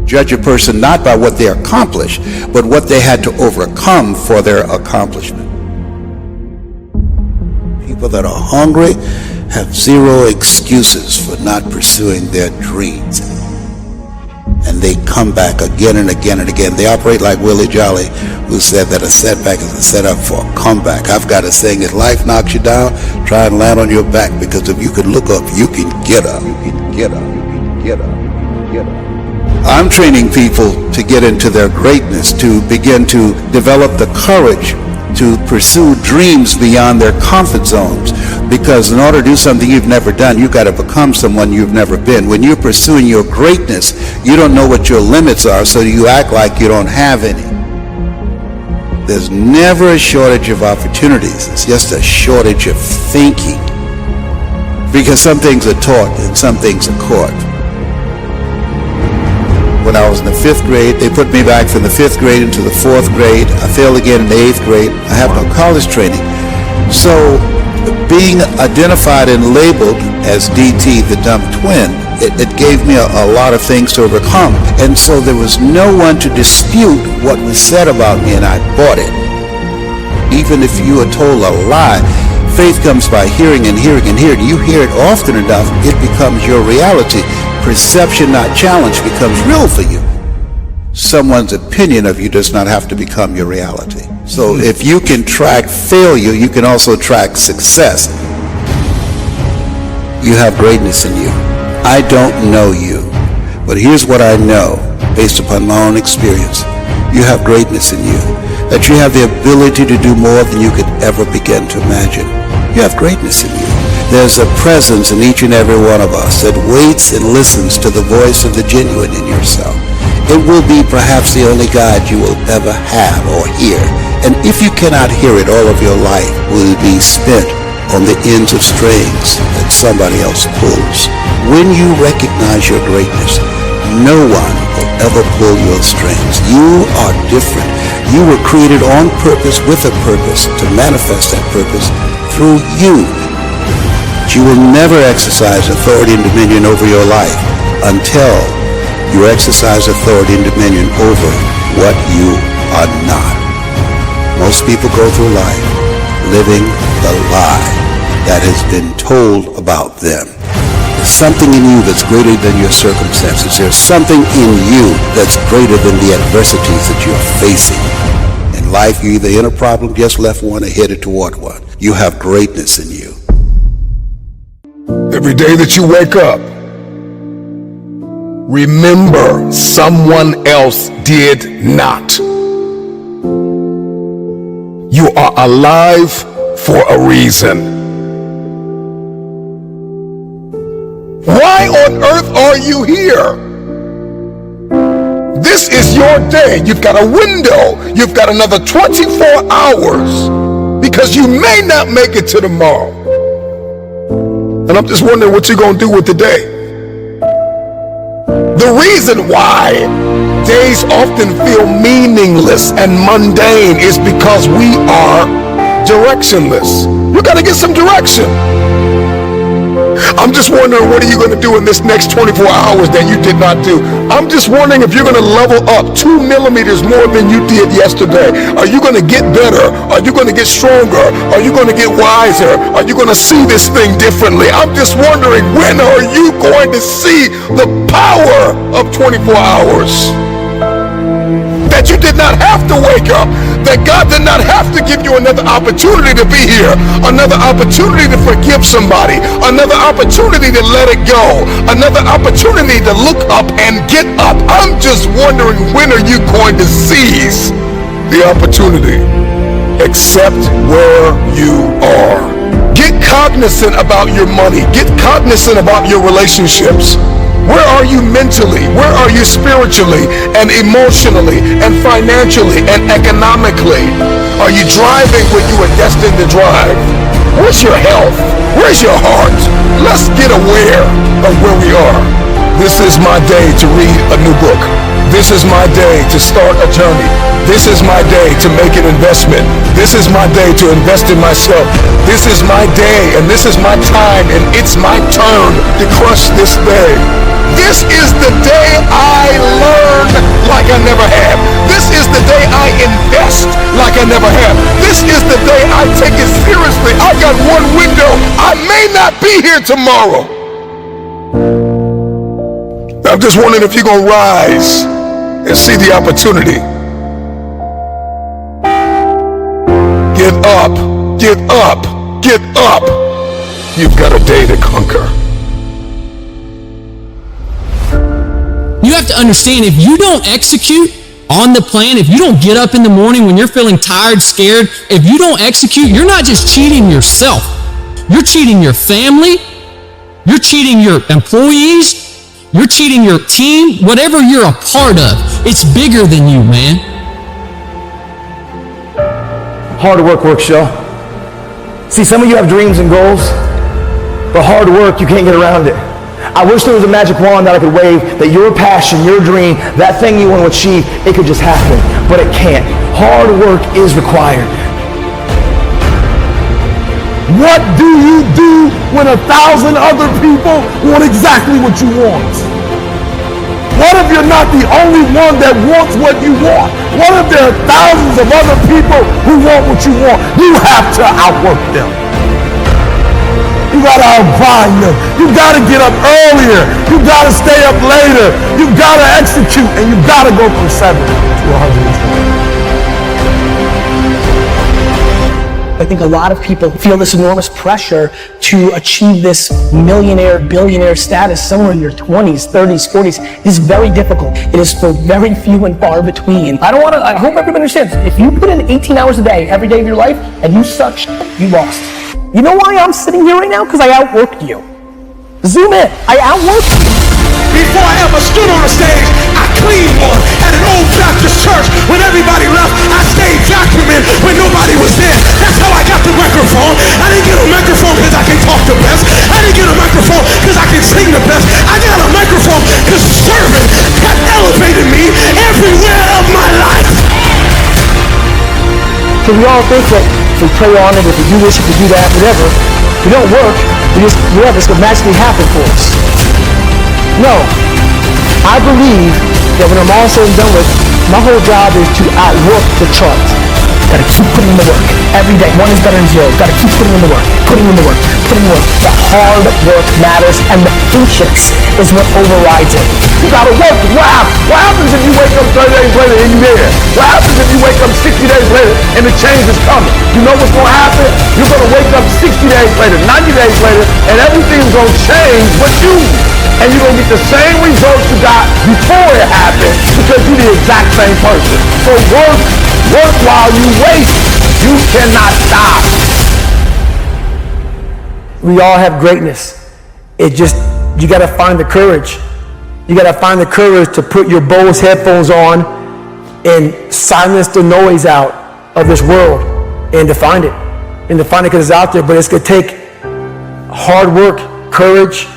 Judge a person not by what they accomplish, but what they had to overcome for their accomplishment. People that are hungry have zero excuses for not pursuing their dreams. And they come back again and again and again. They operate like Willie Jolly, who said that a setback is a setup for a comeback. I've got a saying, if life knocks you down, try and land on your back, because if you can look up, you can get up. You can get up. You can get up. You can get up. I'm training people to get into their greatness, to begin to develop the courage to pursue dreams beyond their comfort zones. Because in order to do something you've never done, you've got to become someone you've never been. When you're pursuing your greatness, you don't know what your limits are, so you act like you don't have any. There's never a shortage of opportunities. It's just a shortage of thinking. Because some things are taught and some things are caught. When I was in the 5th grade, they put me back from the 5th grade into the 4th grade. I failed again in the 8th grade. I have no college training. So being identified and labeled as DT, the dumb twin, it gave me a lot of things to overcome. And so there was no one to dispute what was said about me, and I bought it. Even if you are told a lie, faith comes by hearing and hearing and hearing. You hear it often enough, it becomes your reality. Perception, not challenge, becomes real for you. Someone's opinion of you does not have to become your reality. So if you can track failure, you can also track success. You have greatness in you. I don't know you, but here's what I know based upon my own experience. You have greatness in you, that you have the ability to do more than you could ever begin to imagine. You have greatness in you. There's a presence in each and every one of us that waits and listens to the voice of the genuine in yourself. It will be perhaps the only guide you will ever have or hear. And if you cannot hear it, all of your life will be spent on the ends of strings that somebody else pulls. When you recognize your greatness, no one will ever pull your strings. You are different. You were created on purpose with a purpose to manifest that purpose through you. You will never exercise authority and dominion over your life until you exercise authority and dominion over what you are not. Most people go through life living the lie that has been told about them. There's something in you that's greater than your circumstances. There's something in you that's greater than the adversities that you're facing. In life, you're either in a problem, just left one, or headed toward one. You have greatness in you. Every day that you wake up, remember someone else did not. You are alive for a reason. Why on earth are you here? This is your day. You've got a window. You've got another 24 hours because you may not make it to tomorrow. And I'm just wondering what you're going to do with the day. The reason why days often feel meaningless and mundane is because we are directionless. You got to get some direction. I'm just wondering, what are you going to do in this next 24 hours that you did not do? I'm just wondering if you're going to level up 2 millimeters more than you did yesterday. Are you going to get better? Are you going to get stronger? Are you going to get wiser? Are you going to see this thing differently? I'm just wondering, when are you going to see the power of 24 hours? That you did not have to wake up, that God did not have to give you another opportunity to be here, another opportunity to forgive somebody, another opportunity to let it go, another opportunity to look up and get up. I'm just wondering, when are you going to seize the opportunity? Accept where you are. Get cognizant about your money. Get cognizant about your relationships. Where are you mentally? Where are you spiritually and emotionally and financially and economically? Are you driving when you were destined to drive? Where's your health? Where's your heart? Let's get aware of where we are. This is my day to read a new book. This is my day to start a journey. This is my day to make an investment. This is my day to invest in myself. This is my day and this is my time, and it's my turn to crush this day. This is the day I learn I never have. This is the day I invest like I never have. This is the day I take it seriously. I got one window. I may not be here tomorrow. I'm just wondering if you're going to rise and see the opportunity. Get up, get up, get up. You've got a day to conquer. You have to understand, if you don't execute on the plan, if you don't get up in the morning when you're feeling tired, scared, if you don't execute, you're not just cheating yourself. You're cheating your family. You're cheating your employees. You're cheating your team. Whatever you're a part of, it's bigger than you, man. Hard work works, y'all. See, some of you have dreams and goals, but hard work, you can't get around it. I wish there was a magic wand that I could wave, that your passion, your dream, that thing you want to achieve, it could just happen, but it can't. Hard work is required. What do you do when 1,000 other people want exactly what you want? What if you're not the only one that wants what you want? What if there are thousands of other people who want what you want? You have to outwork them. You gotta outgrind them. You gotta get up earlier. You gotta stay up later. You gotta execute, and you gotta go from 7 to 120. I think a lot of people feel this enormous pressure to achieve this millionaire, billionaire status somewhere in your 20s, 30s, 40s. It is very difficult. It is for very few and far between. I hope everybody understands, if you put in 18 hours a day, every day of your life, and you suck, you lost. You know why I'm sitting here right now? Because I outworked you. Zoom in. I outworked you. Before I ever stood on a stage, I cleaned one at an old Baptist church. When everybody left, I stayed vacuuming when nobody was there. That's how I got the microphone. I didn't get a microphone because I can talk the best. I didn't get a microphone because I can sing the best. I got a microphone because serving has elevated me everywhere of my life. So we all think that if we pray on it, if we do this, if we do that, whatever, if we don't work, it's going to magically happen for us. No. I believe that when I'm all said and done with, my whole job is to outwork the chart. Gotta keep putting in the work. Every day, one is better than zero. Gotta keep putting in the work, putting in the work, putting in the work. The hard work matters, and the patience is what overrides it. You gotta work. What happens if you wake up 30 days later and you're there? What happens if you wake up 60 days later and the change is coming? You know what's gonna happen? You're gonna wake up 60 days later, 90 days later, and everything's gonna change but you. And you're gonna get the same results you got before it happened because you're the exact same person. So work while you wait. You cannot stop. We all have greatness. You gotta find the courage. You gotta find the courage to put your Bose headphones on and silence the noise out of this world and to find it. And to find it because it's out there, but it's gonna take hard work, courage,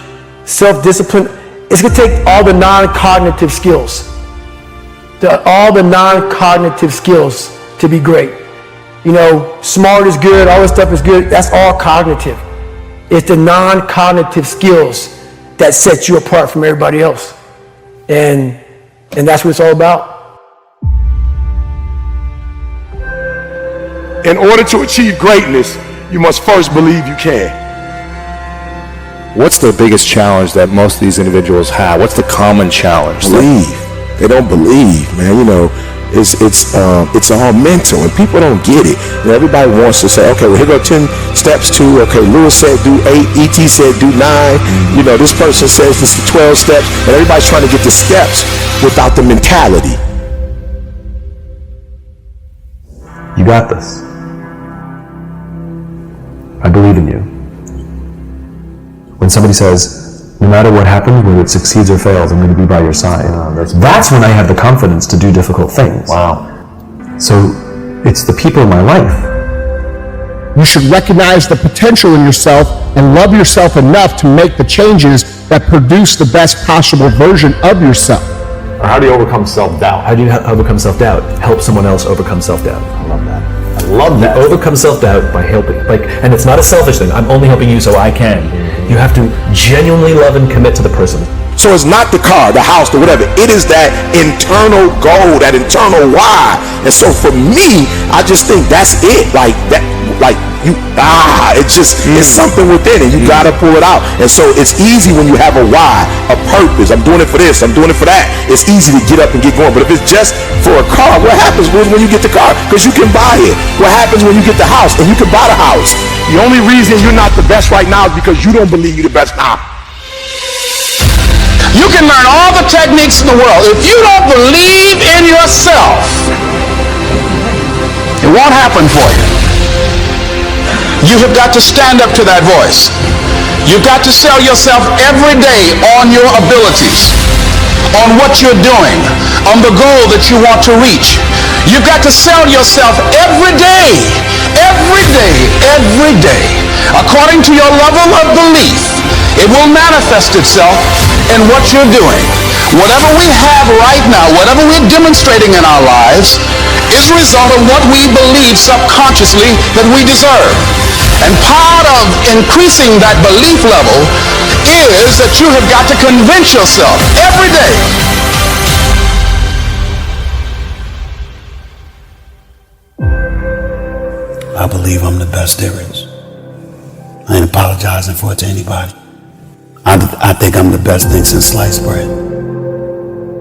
self-discipline. It's going to take all the non-cognitive skills. All the non-cognitive skills to be great. You know, smart is good, all this stuff is good. That's all cognitive. It's the non-cognitive skills that set you apart from everybody else. And that's what it's all about. In order to achieve greatness, you must first believe you can. What's the biggest challenge that most of these individuals have? What's the common challenge? Believe. They don't believe, man. You know, it's all mental, and people don't get it. You know, everybody wants to say, okay, well, here go 10 steps to, okay, Lewis said do 8, E.T. said do 9. You know, this person says this is 12 steps, and everybody's trying to get the steps without the mentality. You got this. I believe in you. When somebody says, no matter what happens, whether it succeeds or fails, I'm going to be by your side. That's when I have the confidence to do difficult things. Wow. So it's the people in my life. You should recognize the potential in yourself and love yourself enough to make the changes that produce the best possible version of yourself. Or how do you overcome self-doubt? How do you overcome self-doubt? Help someone else overcome self-doubt. I love that. I love that. You overcome self-doubt by helping. And it's not a selfish thing. I'm only helping you so I can. You have to genuinely love and commit to the person. So it's not the car, the house, or whatever. It is that internal goal, that internal why. And so for me, I just think that's it. Like that, like you, it's something within it. You gotta pull it out. And so it's easy when you have a why, a purpose. I'm doing it for this, I'm doing it for that. It's easy to get up and get going. But if it's just for a car, what happens when you get the car? Because you can buy it. What happens when you get the house and you can buy the house? The only reason you're not the best right now is because you don't believe you're the best now. You can learn all the techniques in the world. If you don't believe in yourself, it won't happen for you. You have got to stand up to that voice. You've got to sell yourself every day on your abilities, on what you're doing, on the goal that you want to reach. You've got to sell yourself every day, according to your level of belief. It will manifest itself in what you're doing. Whatever we have right now, whatever we're demonstrating in our lives, is a result of what we believe subconsciously that we deserve. And part of increasing that belief level is that you have got to convince yourself every day. I believe I'm the best there is. I ain't apologizing for it to anybody. I think I'm the best thing since sliced bread.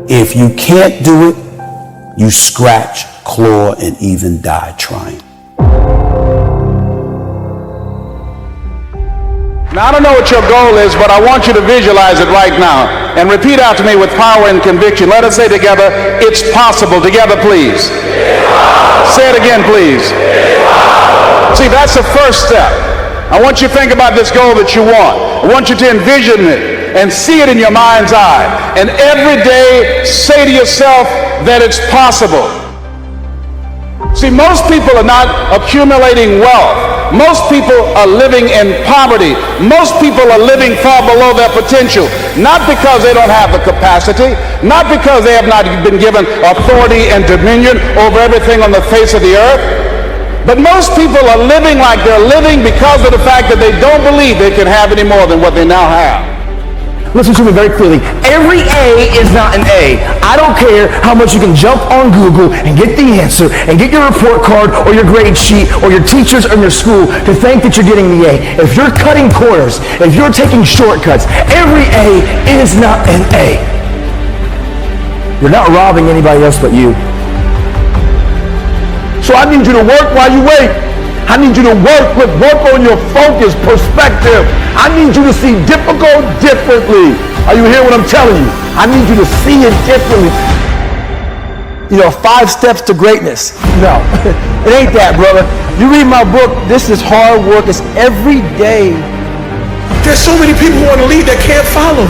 If you can't do it, you scratch, claw, and even die trying. Now, I don't know what your goal is, but I want you to visualize it right now. And repeat after me with power and conviction. Let us say together, it's possible. Together, please. Say it again, please. See, that's the first step. I want you to think about this goal that you want. I want you to envision it and see it in your mind's eye. And every day, say to yourself that it's possible. See, most people are not accumulating wealth. Most people are living in poverty. Most people are living far below their potential. Not because they don't have the capacity, not because they have not been given authority and dominion over everything on the face of the earth. But most people are living like they're living because of the fact that they don't believe they can have any more than what they now have. Listen to me very clearly. Every A is not an A. I don't care how much you can jump on Google and get the answer and get your report card or your grade sheet or your teachers or your school to think that you're getting the A. If you're cutting corners, if you're taking shortcuts, every A is not an A. You're not robbing anybody else but you. So I need you to work while you wait. I need you to work on your focus, perspective. I need you to see difficult differently. Are you hearing what I'm telling you? I need you to see it differently. You know, 5 steps to greatness. No, it ain't that, brother. You read my book, this is hard work. It's every day. There's so many people who want to lead that can't follow.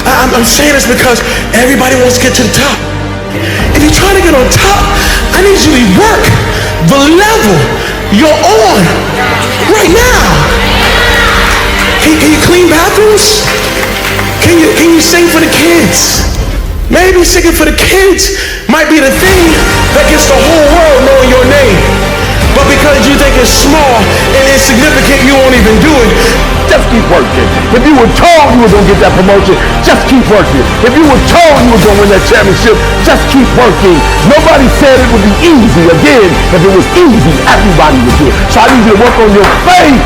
I'm saying this because everybody wants to get to the top. If you're trying to get on top, I need you to work the level you're on right now. Can you clean bathrooms? Can you sing for the kids? Maybe singing for the kids might be the thing that gets the whole world knowing your name. But because you think it's small and insignificant, you won't even do it. Just keep working. If you were told you were going to get that promotion, just keep working. If you were told you were going to win that championship, just keep working. Nobody said it would be easy. Again, if it was easy, everybody would do it. So I need you to work on your faith.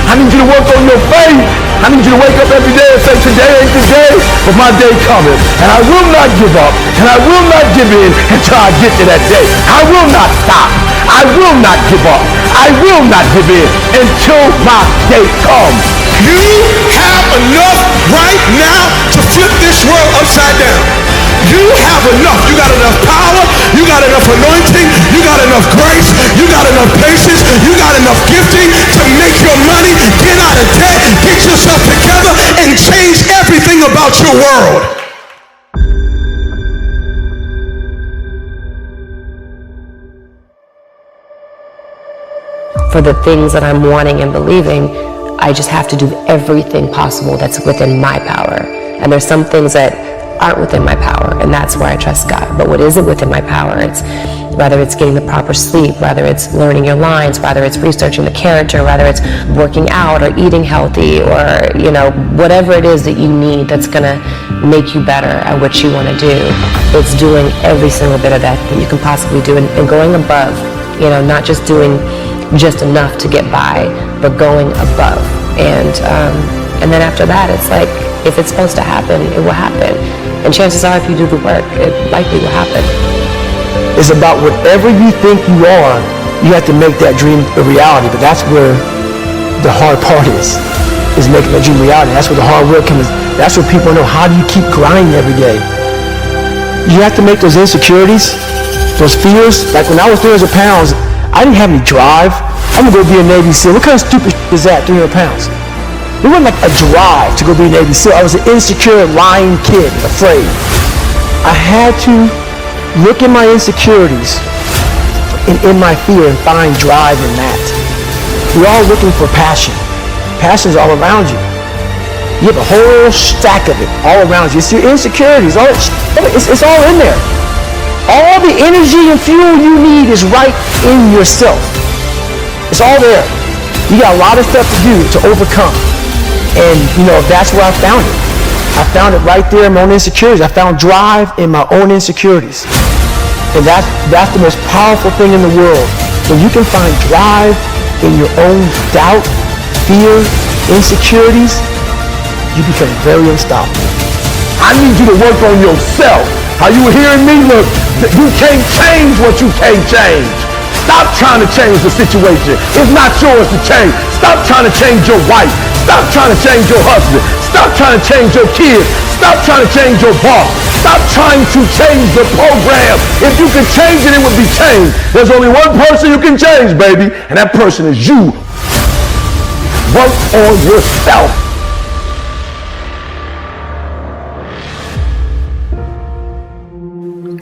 I need you to work on your faith. I need you to wake up every day and say, today ain't the day, but my day coming. And I will not give up, and I will not give in until I get to that day. I will not stop. I will not give up. I will not give in until my day comes. You have enough right now to flip this world upside down. You have enough. You got enough power. You got enough anointing. You got enough grace. You got enough patience. You got enough gifting to make your money, get out of debt, get yourself together, and change everything about your world. For the things that I'm wanting and believing, I just have to do everything possible that's within my power. And there's some things that aren't within my power, and that's where I trust God. But what isn't within my power, it's whether it's getting the proper sleep, whether it's learning your lines, whether it's researching the character, whether it's working out or eating healthy, or, you know, whatever it is that you need that's gonna make you better at what you want to do. It's doing every single bit of that you can possibly do and going above, not just doing just enough to get by, but going above. And then after that, it's like, if it's supposed to happen, it will happen. And chances are, if you do the work, it likely will happen. It's about whatever you think you are, you have to make that dream a reality. But that's where the hard part is making that dream reality. That's where the hard work comes. That's where people know, how do you keep grinding every day? You have to make those insecurities, those fears. Like when I was 300 pounds, I didn't have any drive. I'm gonna go be a Navy SEAL. What kind of stupid shit is that, 300 pounds? It wasn't like a drive to go be a Navy SEAL. I was an insecure, lying kid, afraid. I had to look at my insecurities and in my fear and find drive in that. We're all looking for passion. Passion's all around you. You have a whole stack of it all around you. It's your insecurities. It's all in there. All the energy and fuel you need is right in yourself. It's all there. You got a lot of stuff to do to overcome. And, that's where I found it. I found it right there in my own insecurities. I found drive in my own insecurities. And that's the most powerful thing in the world. When you can find drive in your own doubt, fear, insecurities, you become very unstoppable. I need you to work on yourself. Are you hearing me? Look, you can't change what you can't change. Stop trying to change the situation. It's not yours to change. Stop trying to change your wife. Stop trying to change your husband. Stop trying to change your kids. Stop trying to change your boss. Stop trying to change the program. If you could change it, it would be changed. There's only one person you can change, baby, and that person is you. Work on yourself.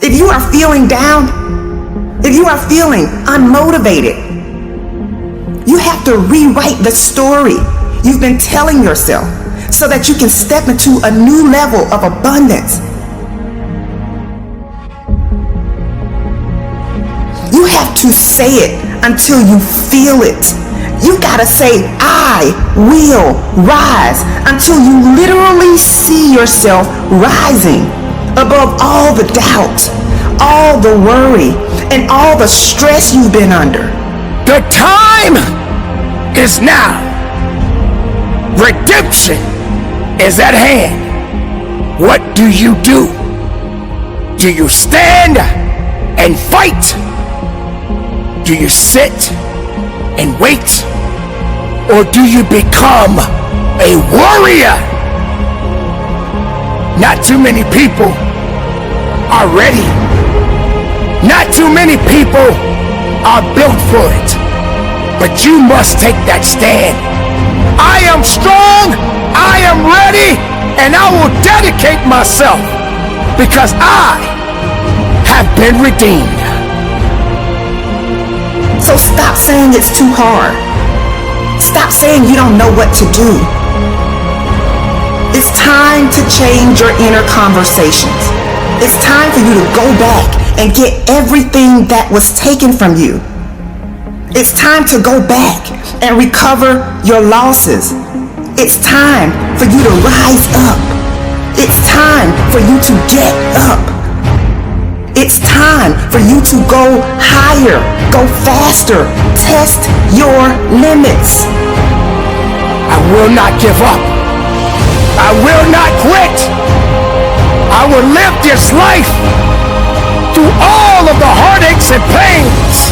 If you are feeling down, if you are feeling unmotivated, you have to rewrite the story you've been telling yourself so that you can step into a new level of abundance. You have to say it until you feel it. You gotta say, I will rise, until you literally see yourself rising above all the doubt, all the worry, and all the stress you've been under. The time is now. Redemption is at hand. What do? Do you stand and fight? Do you sit and wait? Or do you become a warrior? Not too many people are ready. Not too many people are built for it. But you must take that stand. I am strong, I am ready, and I will dedicate myself because I have been redeemed. So stop saying it's too hard. Stop saying you don't know what to do. It's time to change your inner conversations. It's time for you to go back and get everything that was taken from you. It's time to go back and recover your losses. It's time for you to rise up. It's time for you to get up. It's time for you to go higher, go faster, test your limits. I will not give up. I will not quit. I will live this life through all of the heartaches and pains.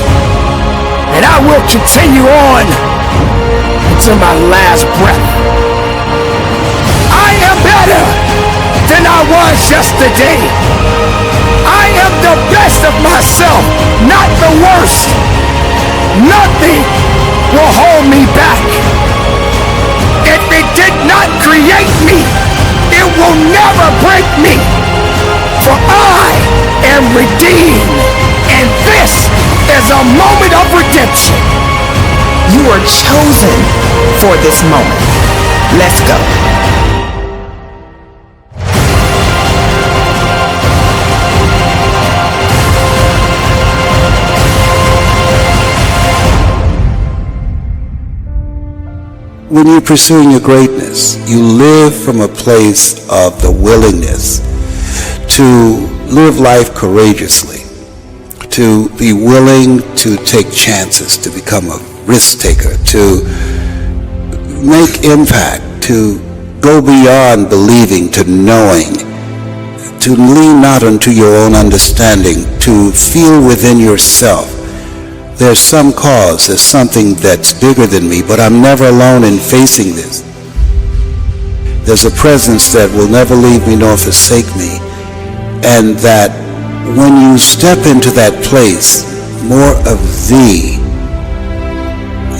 And I will continue on until my last breath. I am better than I was yesterday. I am the best of myself, not the worst. Nothing will hold me back. If it did not create me, it will never break me. For I am redeemed, and this is a moment of redemption. You are chosen for this moment. Let's go. when you're pursuing your greatness, you live from a place of the willingness to live life courageously, to be willing to take chances, to become a risk taker, to make impact, to go beyond believing to knowing, to lean not unto your own understanding, to feel within yourself, there's some cause, there's something that's bigger than me, but I'm never alone in facing this. There's a presence that will never leave me nor forsake me, and that when you step into that place, more of thee,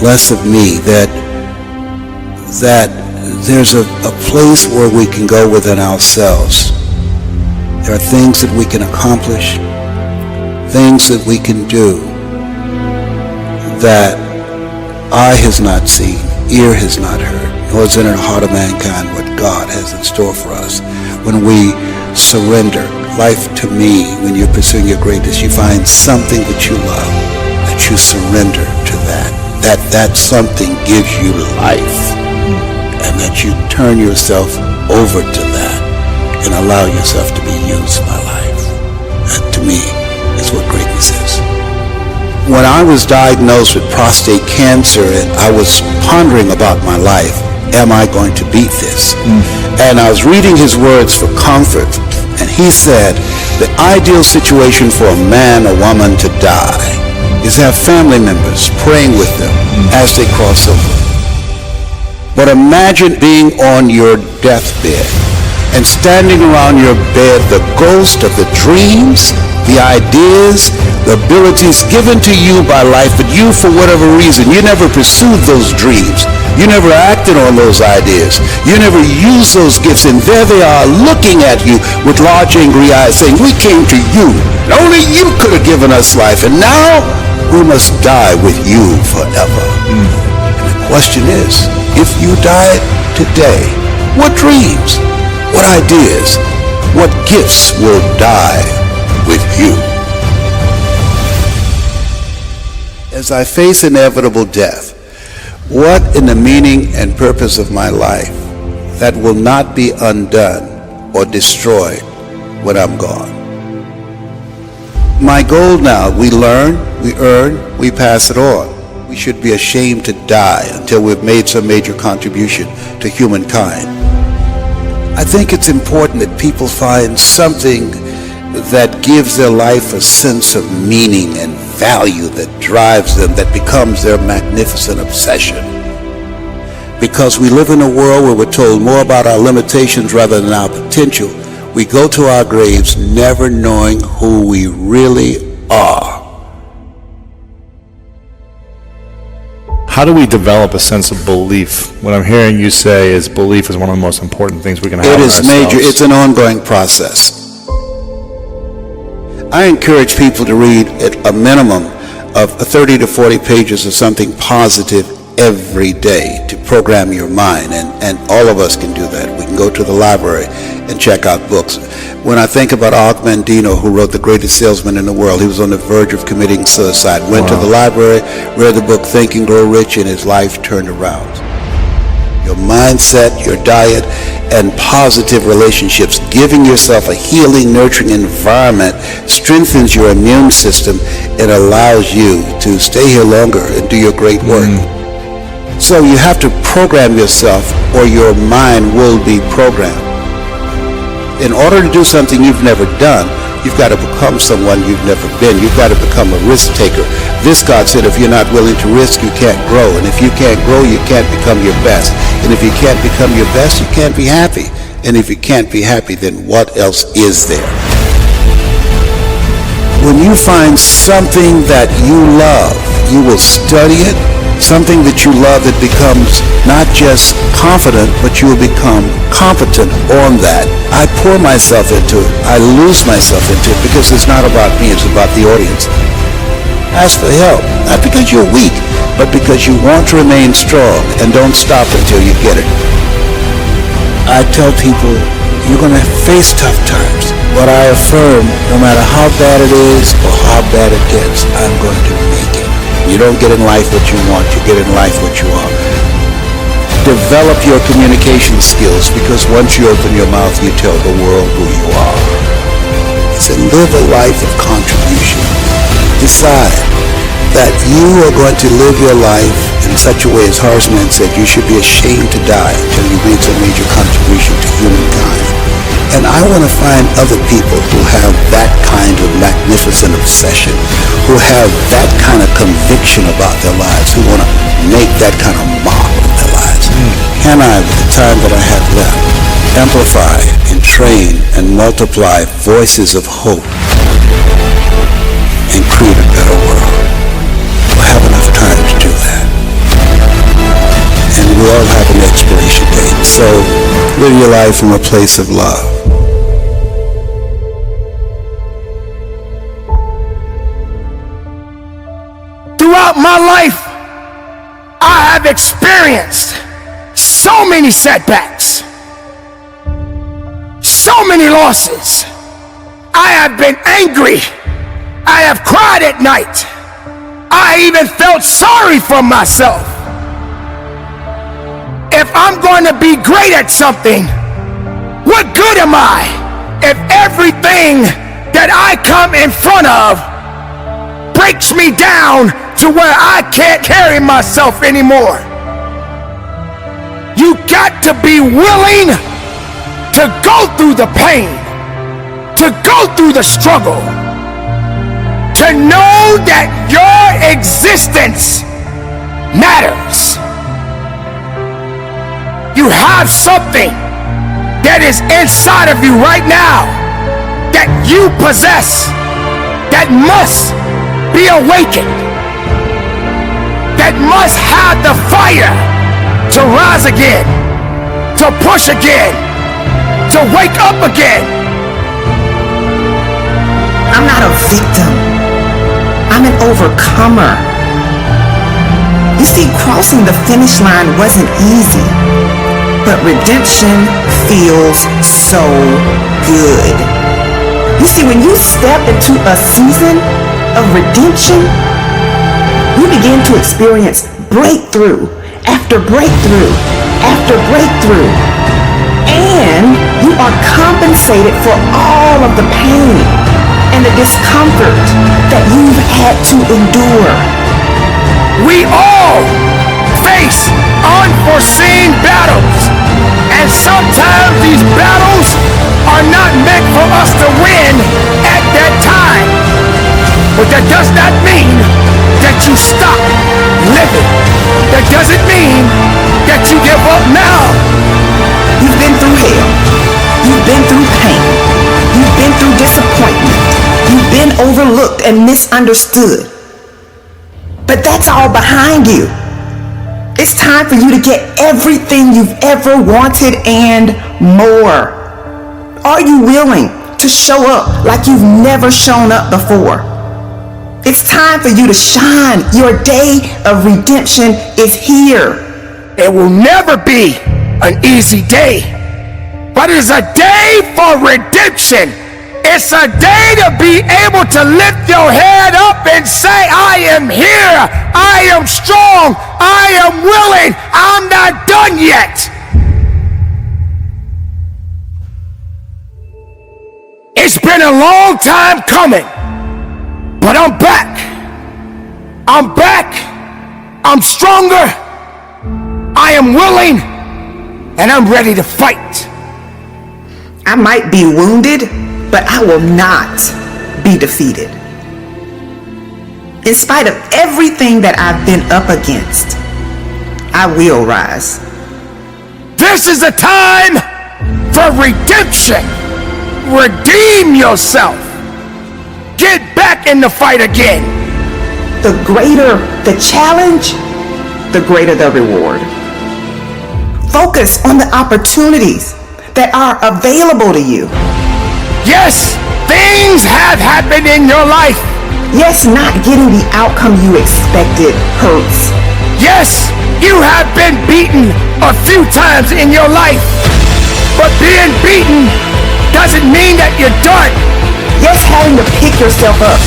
less of me, that there's a place where we can go within ourselves. There are things that we can accomplish, things that we can do that eye has not seen, ear has not heard, nor is it in the heart of mankind what God has in store for us. When we surrender life to me, when you're pursuing your greatness, you find something that you love, that you surrender to that something gives you life, and that you turn yourself over to that and allow yourself to be used by life. That, to me, is what greatness is. When I was diagnosed with prostate cancer and I was pondering about my life, am I going to beat this? And I was reading his words for comfort, and he said, the ideal situation for a man or woman to die is have family members praying with them as they cross over. But imagine being on your deathbed and standing around your bed, the ghost of the dreams, the ideas, the abilities given to you by life, but you, for whatever reason, you never pursued those dreams. You never acted on those ideas. You never used those gifts, and there they are looking at you with large angry eyes saying, we came to you, and only you could have given us life, and now we must die with you forever. And the question is, if you died today, what dreams, what ideas, what gifts will die with you? As I face inevitable death, what in the meaning and purpose of my life that will not be undone or destroyed when I'm gone? My goal now, we learn, we earn, we pass it on. We should be ashamed to die until we've made some major contribution to humankind. I think it's important that people find something that gives their life a sense of meaning and value that drives them, that becomes their magnificent obsession. Because we live in a world where we're told more about our limitations rather than our potential, we go to our graves never knowing who we really are. How do we develop a sense of belief? What I'm hearing you say is belief is one of the most important things we can have in ourselves. It is major. It's an ongoing process. I encourage people to read at a minimum of 30 to 40 pages of something positive every day to program your mind, and all of us can do that. We can go to the library and check out books. When I think about Og Mandino, who wrote The Greatest Salesman in the World, he was on the verge of committing suicide, went to the library, read the book Think and Grow Rich, and his life turned around. Your mindset, your diet, and positive relationships, giving yourself a healing, nurturing environment strengthens your immune system and allows you to stay here longer and do your great work. So you have to program yourself or your mind will be programmed. In order to do something you've never done, you've got to become someone you've never been. You've got to become a risk taker. This, God said, if you're not willing to risk, you can't grow. And if you can't grow, you can't become your best. And if you can't become your best, you can't be happy. And if you can't be happy, then what else is there? When you find something that you love, you will study it. Something that you love that becomes not just confident, but you will become competent on that. I pour myself into it. I lose myself into it because it's not about me, it's about the audience. Ask for help, not because you're weak, but because you want to remain strong, and don't stop until you get it. I tell people, you're going to face tough times, but I affirm, no matter how bad it is or how bad it gets, I'm going to make it. You don't get in life what you want, you get in life what you are. Develop your communication skills, because once you open your mouth, you tell the world who you are. He said, live a life of contribution. Decide that you are going to live your life in such a way, as Horseman said, you should be ashamed to die until you made some major contribution to humankind. And I want to find other people who have that kind of magnificent obsession, who have that kind of conviction about their lives, who want to make that kind of mark of their lives. Can I, with the time that I have left, amplify and train and multiply voices of hope and create a better world? We'll have enough time to do that. And we all have an expiration date. So live your life from a place of love. Throughout my life, I have experienced so many setbacks, so many losses. I have been angry. I have cried at night. I even felt sorry for myself. If I'm going to be great at something, what good am I if everything that I come in front of breaks me down to where I can't carry myself anymore? You got to be willing to go through the pain, to go through the struggle, to know that your existence matters. You have something that is inside of you right now that you possess, that must be awakened, that must have the fire to rise again, to push again, to wake up again. I'm not a victim. I'm an overcomer. You see, crossing the finish line wasn't easy, but redemption feels so good. You see, when you step into a season of redemption, you begin to experience breakthrough after breakthrough after breakthrough. And you are compensated for all of the pain and the discomfort that you've had to endure. We all face unforeseen battles, and sometimes these battles are not meant for us to win at that time. But that does not mean that you stop living. That doesn't mean that you give up now. You've been through hell. You've been through pain. You've been through disappointment. You've been overlooked and misunderstood. But that's all behind you. It's time for you to get everything you've ever wanted and more. Are you willing to show up like you've never shown up before? It's time for you to shine. Your day of redemption is here. It will never be an easy day, but it's a day for redemption. It's a day to be able to lift your head up and say, I am here, I am strong, I am willing, I'm not done yet. It's been a long time coming, but I'm back. I'm back, I'm stronger, I am willing, and I'm ready to fight. I might be wounded, but I will not be defeated. In spite of everything that I've been up against, I will rise. This is a time for redemption. Redeem yourself. Get back in the fight again. The greater the challenge, the greater the reward. Focus on the opportunities that are available to you. Yes, things have happened in your life. Yes, not getting the outcome you expected hurts. Yes, you have been beaten a few times in your life. But being beaten doesn't mean that you're done. Yes, having to pick yourself up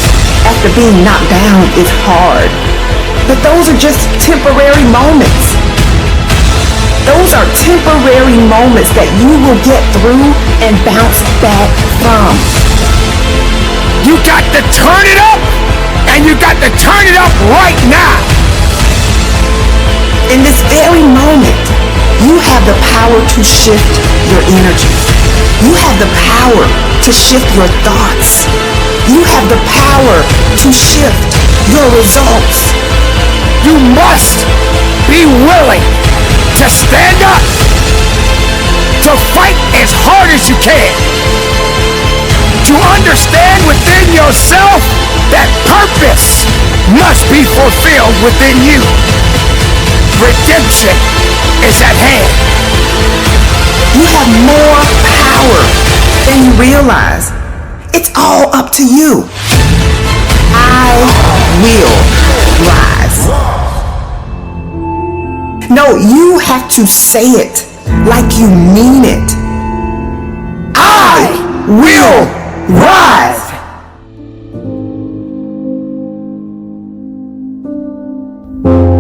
after being knocked down is hard. But those are just temporary moments. Those are temporary moments that you will get through and bounce back from. You got to turn it up, and you got to turn it up right now. In this very moment, you have the power to shift your energy. You have the power to shift your thoughts. You have the power to shift your results. You must be willing to stand up, to fight as hard as you can, to understand within yourself that purpose must be fulfilled within you. Redemption is at hand. You have more power than you realize. It's all up to you. I will rise. No, you have to say it like you mean it. I will rise.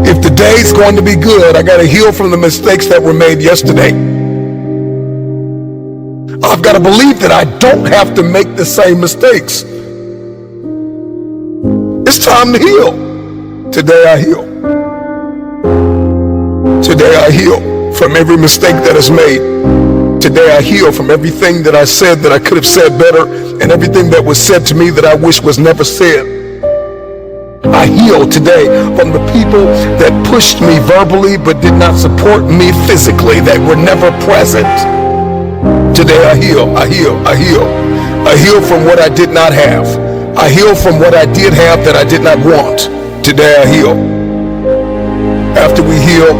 If the day's going to be good, I got to heal from the mistakes that were made yesterday. I've got to believe that I don't have to make the same mistakes. It's time to heal. Today I heal. Today I heal from every mistake that is made. Today I heal from everything that I said that I could have said better, and everything that was said to me that I wish was never said. I heal today from the people that pushed me verbally but did not support me physically, that were never present. Today I heal, I heal, I heal. I heal from what I did not have. I heal from what I did have that I did not want. Today I heal. After we heal,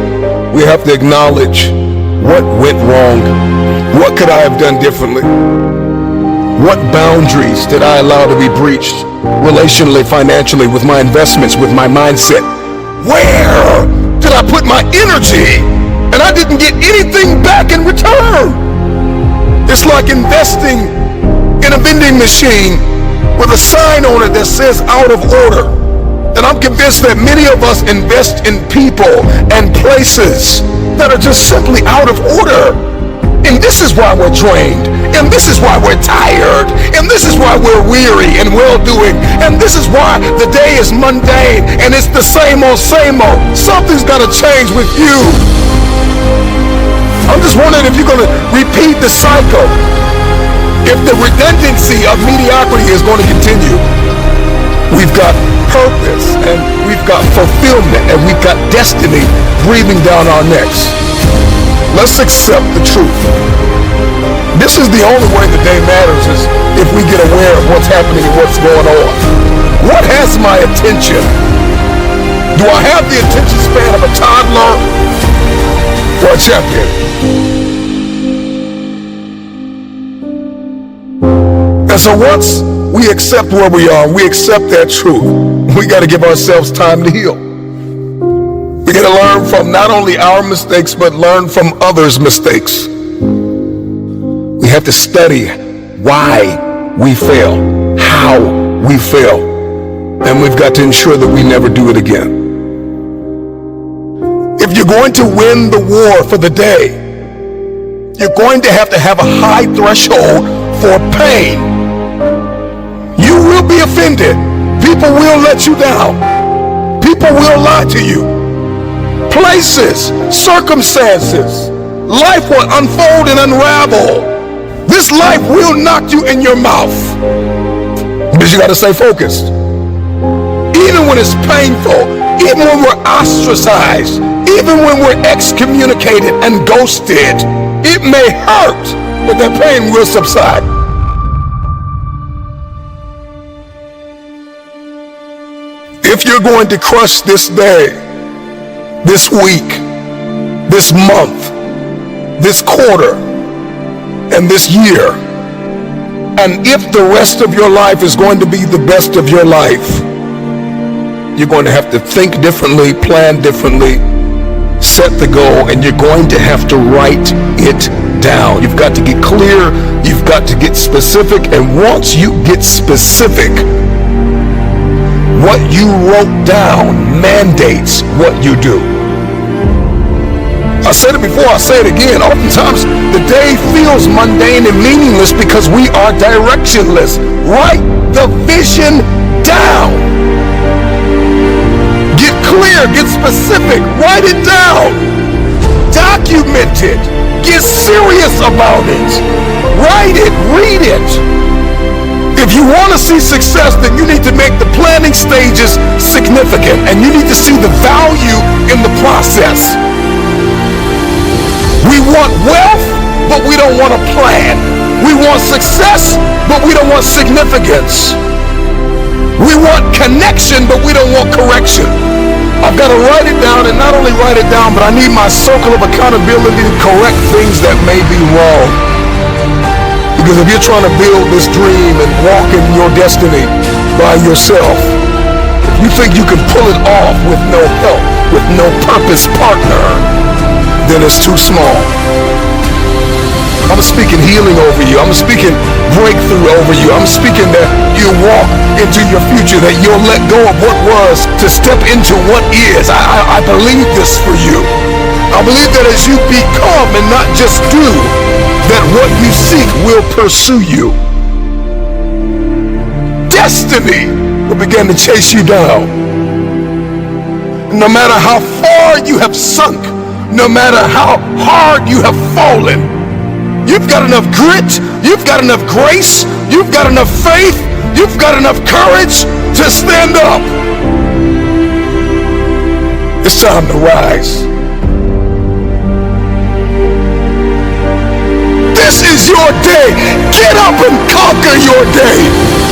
we have to acknowledge what went wrong. What could I have done differently? What boundaries did I allow to be breached? Relationally, financially, with my investments, with my mindset. Where did I put my energy and I didn't get anything back in return? It's like investing in a vending machine with a sign on it that says out of order. And I'm convinced that many of us invest in people and places that are just simply out of order. And this is why we're drained. And this is why we're tired. And this is why we're weary and well-doing. And this is why the day is mundane and it's the same old, same old. Something's got to change with you. I'm just wondering if you're going to repeat the cycle. If the redundancy of mediocrity is going to continue. We've got purpose and we've got fulfillment and we've got destiny breathing down our necks. Let's accept the truth. This is the only way the day matters, is if we get aware of what's happening and what's going on. What has my attention? Do I have the attention span of a toddler or a champion? And so once we accept where we are, we accept that truth, we got to give ourselves time to heal. We got to learn from not only our mistakes, but learn from others' mistakes. We have to study why we fail, how we fail, and we've got to ensure that we never do it again. If you're going to win the war for the day, you're going to have a high threshold for pain. You will be offended. People will let you down. People will lie to you. Places, circumstances, life will unfold and unravel. This life will knock you in your mouth. But you got to stay focused. Even when it's painful, even when we're ostracized, even when we're excommunicated and ghosted, it may hurt, but that pain will subside. If you're going to crush this day, this week, this month, this quarter, and this year, and if the rest of your life is going to be the best of your life, you're going to have to think differently, plan differently, set the goal, and you're going to have to write it down. You've got to get clear, you've got to get specific, and once you get specific, what you wrote down mandates what you do. I said it before, I say it again. Oftentimes, the day feels mundane and meaningless because we are directionless. Write the vision down. Get clear, get specific, write it down. Document it. Get serious about it. Write it, read it. If you want to see success, then you need to make the planning stages significant, and you need to see the value in the process. We want wealth, but we don't want a plan. We want success, but we don't want significance. We want connection, but we don't want correction. I've got to write it down, and not only write it down, but I need my circle of accountability to correct things that may be wrong. Because if you're trying to build this dream and walk in your destiny by yourself, if you think you can pull it off with no help, with no purpose partner, then it's too small. I'm speaking healing over you. I'm speaking breakthrough over you. I'm speaking that you walk into your future, that you'll let go of what was to step into what is. I believe this for you. I believe that as you become and not just do, that what you seek will pursue you. Destiny will begin to chase you down. No matter how far you have sunk, no matter how hard you have fallen, you've got enough grit, you've got enough grace, you've got enough faith, you've got enough courage to stand up. It's time to rise. This is your day. Get up and conquer your day.